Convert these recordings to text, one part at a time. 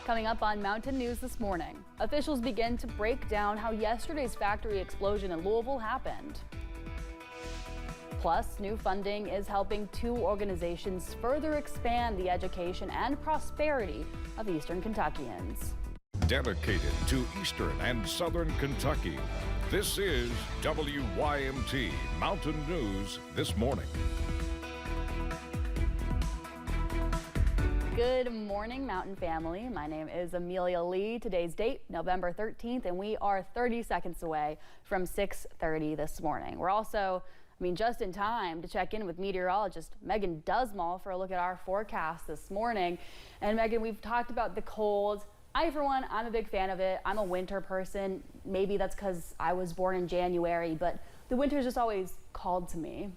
Coming up on Mountain News this morning, officials begin to break down how yesterday's factory explosion in Louisville happened. Plus, new funding is helping two organizations further expand the education and prosperity of Eastern Kentuckians. Dedicated to Eastern and Southern Kentucky, this is WYMT Mountain News this morning. Good morning, Mountain family. My name is Amelia Lee. Today's date, November 13th, and we are 30 seconds away from 6:30 this morning. We're also, just in time to check in with meteorologist Megan Dusmall for a look at our forecast this morning. And Megan, we've talked about the cold. For one, I'm a big fan of it. I'm a winter person. Maybe that's because I was born in January, but the winter's just always called to me.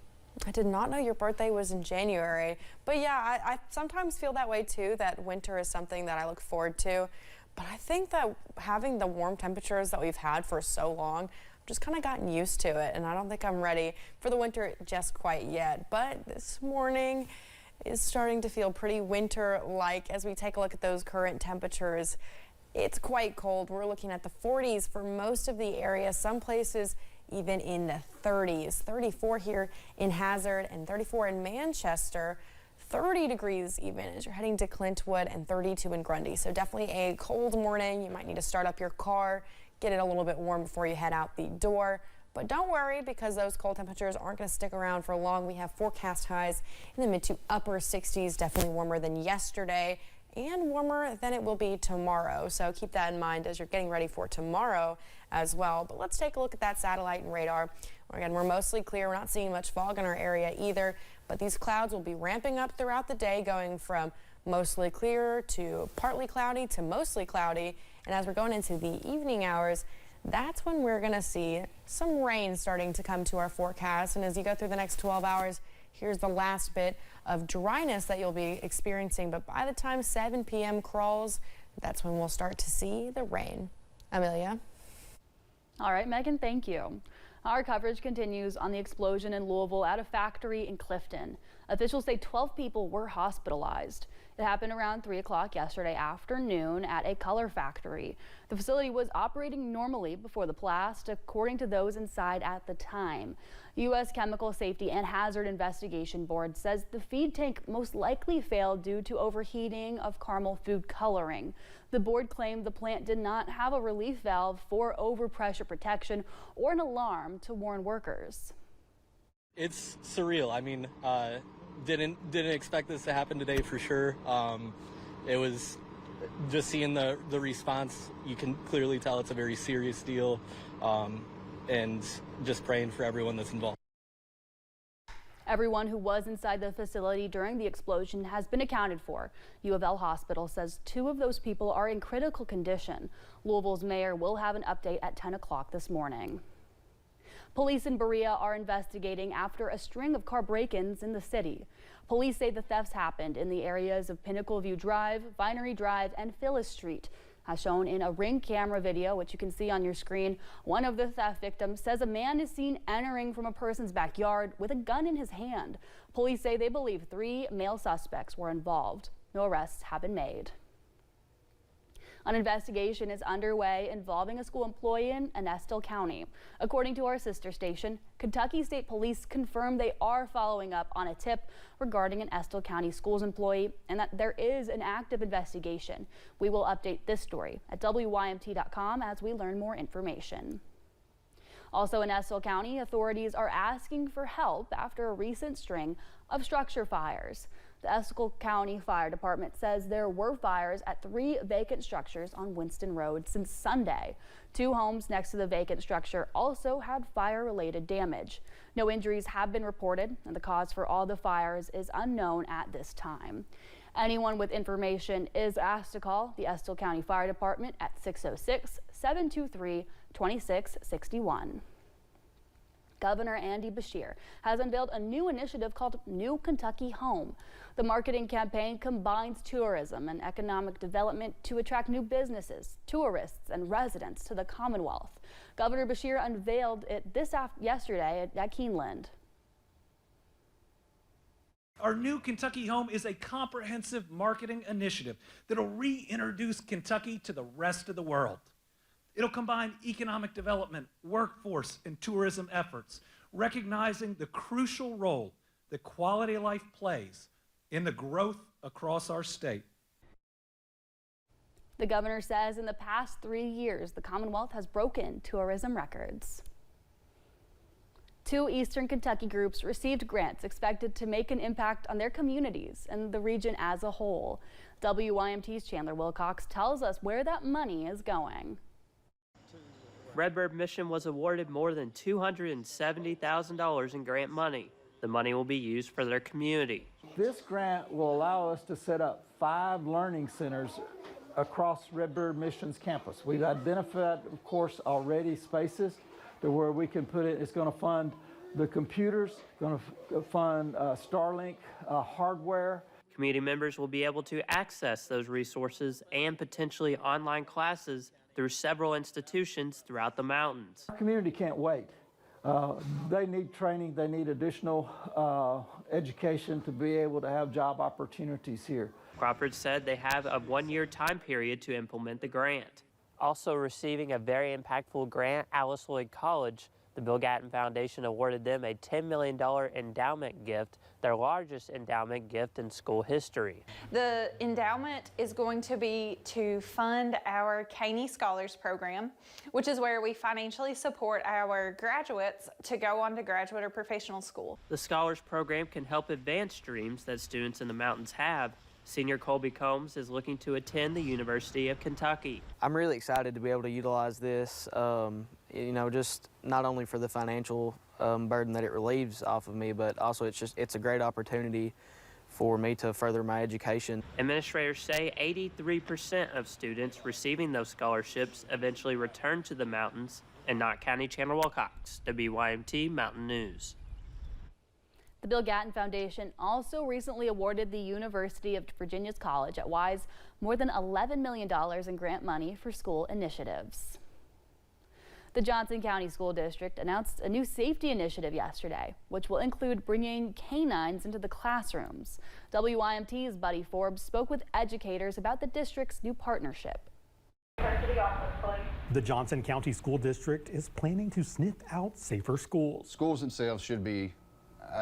I did not know your birthday was in January, but yeah, I sometimes feel that way too, that winter is something that I look forward to. But I think that having the warm temperatures that we've had for so long, I've just kind of gotten used to it, and I don't think I'm ready for the winter just quite yet. But this morning is starting to feel pretty winter-like as we take a look at those current temperatures. It's quite cold. We're looking at the 40s for most of the area, some places even in the 30s. 34 here in Hazard and 34 in Manchester, 30 degrees even as you're heading to Clintwood, and 32 in Grundy. So definitely a cold morning. You might need to start up your car, get it a little bit warm before you head out the door. But don't worry, because those cold temperatures aren't going to stick around for long. We have forecast highs in the mid to upper 60s, definitely warmer than yesterday and warmer than it will be tomorrow. So keep that in mind as you're getting ready for tomorrow as well. But let's take a look at that satellite and radar. Again, we're mostly clear. We're not seeing much fog in our area either, but these clouds will be ramping up throughout the day, going from mostly clear to partly cloudy to mostly cloudy. And as we're going into the evening hours, that's when we're going to see some rain starting to come to our forecast. And as you go through the next 12 hours, here's the last bit of dryness that you'll be experiencing. But by the time 7 p.m. crawls, that's when we'll start to see the rain. Amelia? All right, Megan, thank you. Our coverage continues on the explosion in Louisville at a factory in Clifton. Officials say 12 people were hospitalized. It happened around 3 o'clock yesterday afternoon at a color factory. The facility was operating normally before the blast, according to those inside at the time. U.S. Chemical Safety and Hazard Investigation Board says the feed tank most likely failed due to overheating of caramel food coloring. The board claimed the plant did not have a relief valve for overpressure protection or an alarm to warn workers. It's surreal. Didn't expect this to happen today for sure. It was just seeing the response. You can clearly tell it's a very serious deal, and just praying for everyone that's involved. Everyone who was inside the facility during the explosion has been accounted for. U of L Hospital says 2 of those people are in critical condition. Louisville's mayor will have an update at 10 o'clock this morning. Police in Berea are investigating after a string of car break-ins in the city. Police say the thefts happened in the areas of Pinnacle View Drive, Vinery Drive, and Phyllis Street. As shown in a Ring camera video, which you can see on your screen, one of the theft victims says a man is seen entering from a person's backyard with a gun in his hand. Police say they believe 3 male suspects were involved. No arrests have been made. An investigation is underway involving a school employee in Estill County. According to our sister station, Kentucky State Police confirmed they are following up on a tip regarding an Estill County schools employee and that there is an active investigation. We will update this story at WYMT.com as we learn more information. Also in Estill County, authorities are asking for help after a recent string of structure fires. The Estill County Fire Department says there were fires at 3 vacant structures on Winston Road since Sunday. 2 homes next to the vacant structure also had fire-related damage. No injuries have been reported, and the cause for all the fires is unknown at this time. Anyone with information is asked to call the Estill County Fire Department at 606-723-2661. Governor Andy Beshear has unveiled a new initiative called New Kentucky Home. The marketing campaign combines tourism and economic development to attract new businesses, tourists, and residents to the Commonwealth. Governor Beshear unveiled it yesterday at Keeneland. Our new Kentucky Home is a comprehensive marketing initiative that'll reintroduce Kentucky to the rest of the world. It'll combine economic development, workforce, and tourism efforts, recognizing the crucial role that quality of life plays in the growth across our state. The governor says in the past 3 years, the Commonwealth has broken tourism records. 2 Eastern Kentucky groups received grants expected to make an impact on their communities and the region as a whole. WYMT's Chandler Wilcox tells us where that money is going. Redbird Mission was awarded more than $270,000 in grant money. The money will be used for their community. This grant will allow us to set up 5 learning centers across Redbird Mission's campus. We've identified, of course, already spaces to where we can put it. It's going to fund the computers, going to fund Starlink hardware. Community members will be able to access those resources and potentially online classes through several institutions throughout the mountains. Our community can't wait. They need training, they need additional education to be able to have job opportunities here. Crawford said they have a 1-year time period to implement the grant. Also receiving a very impactful grant, Alice Lloyd College, the Bill Gatton Foundation awarded them a $10 million endowment gift, their largest endowment gift in school history. The endowment is going to be to fund our Caney Scholars Program, which is where we financially support our graduates to go on to graduate or professional school. The Scholars Program can help advance dreams that students in the mountains have. Senior Colby Combs is looking to attend the University of Kentucky. I'm really excited to be able to utilize this, just not only for the financial burden that it relieves off of me, but also it's a great opportunity for me to further my education. Administrators say 83% of students receiving those scholarships eventually return to the mountains. In Knott County, Chandler Wilcox, WYMT Mountain News. The Bill Gatton Foundation also recently awarded the University of Virginia's College at Wise more than $11 million in grant money for school initiatives. The Johnson County School District announced a new safety initiative yesterday, which will include bringing canines into the classrooms. WYMT's Buddy Forbes spoke with educators about the district's new partnership. The Johnson County School District is planning to sniff out safer schools. Schools themselves should be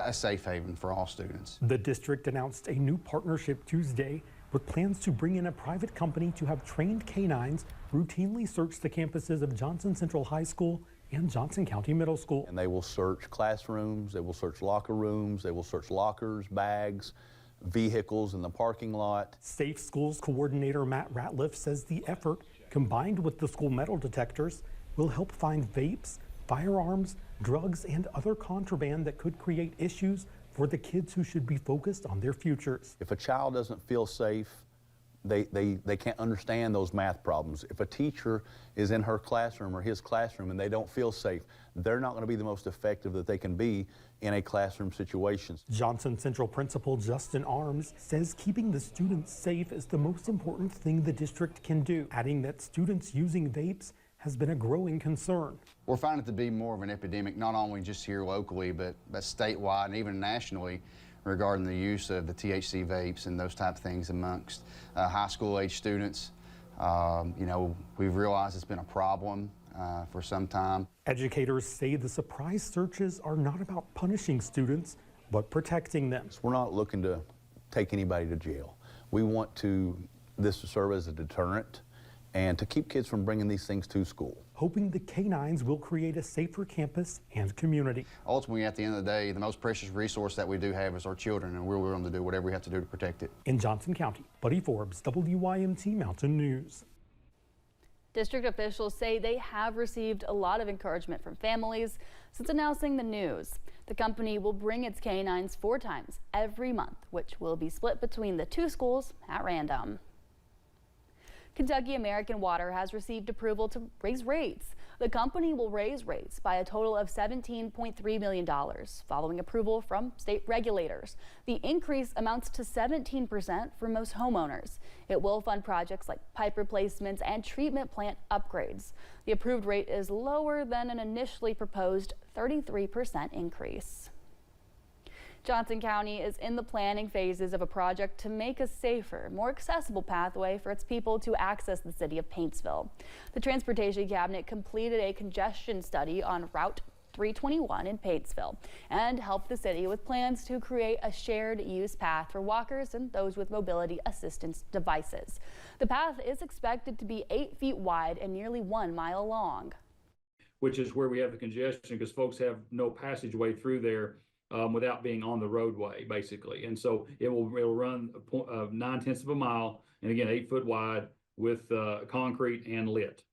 a safe haven for all students. The district announced a new partnership Tuesday with plans to bring in a private company to have trained canines routinely search the campuses of Johnson Central High School and Johnson County Middle School. And they will search classrooms, they will search locker rooms, they will search lockers, bags, vehicles in the parking lot. Safe Schools Coordinator Matt Ratliff says the effort, combined with the school metal detectors, will help find vapes, firearms, drugs, and other contraband that could create issues for the kids who should be focused on their futures. If a child doesn't feel safe, they can't understand those math problems. If a teacher is in her classroom or his classroom and they don't feel safe, they're not going to be the most effective that they can be in a classroom situation. Johnson Central Principal Justin Arms says keeping the students safe is the most important thing the district can do, adding that students using vapes has been a growing concern. We're finding it to be more of an epidemic, not only just here locally, but statewide and even nationally, regarding the use of the THC vapes and those type of things amongst high school age students. We've realized it's been a problem for some time. Educators say the surprise searches are not about punishing students, but protecting them. We're not looking to take anybody to jail. We want this to serve as a deterrent and to keep kids from bringing these things to school. Hoping the canines will create a safer campus and community. Ultimately, at the end of the day, the most precious resource that we do have is our children, and we're willing to do whatever we have to do to protect it. In Johnson County, Buddy Forbes, WYMT Mountain News. District officials say they have received a lot of encouragement from families since announcing the news. The company will bring its canines 4 times every month, which will be split between the 2 schools at random. Kentucky American Water has received approval to raise rates. The company will raise rates by a total of $17.3 million, following approval from state regulators. The increase amounts to 17% for most homeowners. It will fund projects like pipe replacements and treatment plant upgrades. The approved rate is lower than an initially proposed 33% increase. Johnson County is in the planning phases of a project to make a safer, more accessible pathway for its people to access the city of Paintsville. The Transportation Cabinet completed a congestion study on Route 321 in Paintsville and helped the city with plans to create a shared use path for walkers and those with mobility assistance devices. The path is expected to be 8 feet wide and nearly 1 mile long. Which is where we have the congestion because folks have no passageway through there without being on the roadway, basically. And so it'll run 9/10 of a mile, and again, 8 foot wide with concrete and lit.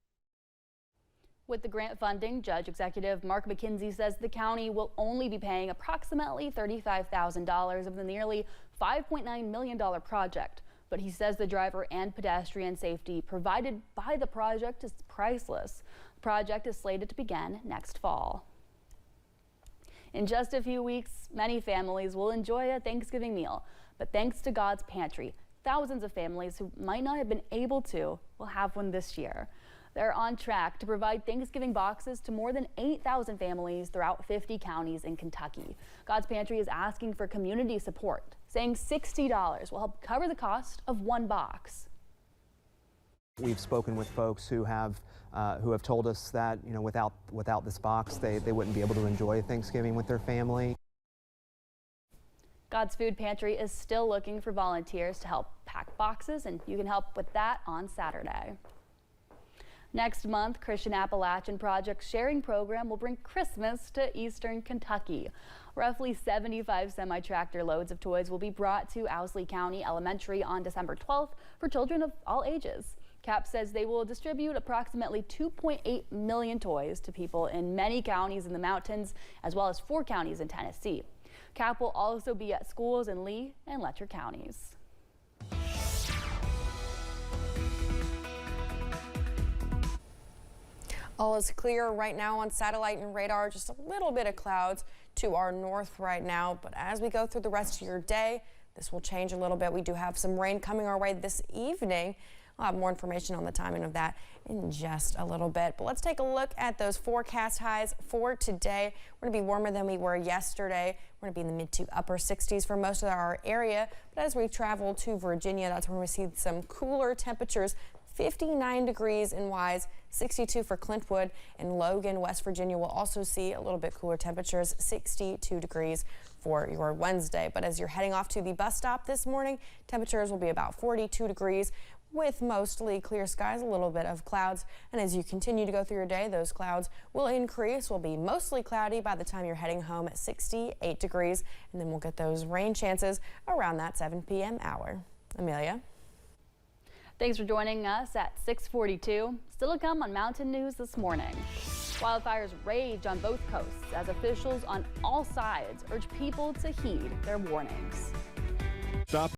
With the grant funding, Judge Executive Mark McKenzie says the county will only be paying approximately $35,000 of the nearly $5.9 million project. But he says the driver and pedestrian safety provided by the project is priceless. The project is slated to begin next fall. In just a few weeks, many families will enjoy a Thanksgiving meal. But thanks to God's Pantry, thousands of families who might not have been able to will have one this year. They're on track to provide Thanksgiving boxes to more than 8,000 families throughout 50 counties in Kentucky. God's Pantry is asking for community support, saying $60 will help cover the cost of one box. We've spoken with folks who have told us that, you know, without this box, they wouldn't be able to enjoy Thanksgiving with their family. God's Food Pantry is still looking for volunteers to help pack boxes, and you can help with that on Saturday. Next month, Christian Appalachian Project's sharing program will bring Christmas to eastern Kentucky. Roughly 75 semi-tractor loads of toys will be brought to Owsley County Elementary on December 12th for children of all ages. CAP says they will distribute approximately 2.8 million toys to people in many counties in the mountains, as well as 4 counties in Tennessee. CAP will also be at schools in Lee and Letcher counties. All is clear right now on satellite and radar, just a little bit of clouds to our north right now. But as we go through the rest of your day, this will change a little bit. We do have some rain coming our way this evening. I'll have more information on the timing of that in just a little bit. But let's take a look at those forecast highs for today. We're going to be warmer than we were yesterday. We're going to be in the mid to upper 60s for most of our area. But as we travel to Virginia, that's where we see some cooler temperatures. 59 degrees in Wise, 62 for Clintwood, and Logan, West Virginia will also see a little bit cooler temperatures, 62 degrees for your Wednesday. But as you're heading off to the bus stop this morning, temperatures will be about 42 degrees with mostly clear skies, a little bit of clouds. And as you continue to go through your day, those clouds will increase, will be mostly cloudy by the time you're heading home at 68 degrees. And then we'll get those rain chances around that 7 p.m. hour. Amelia. Thanks for joining us at 6:42. Still to come on Mountain News this morning. Wildfires rage on both coasts as officials on all sides urge people to heed their warnings. Stop.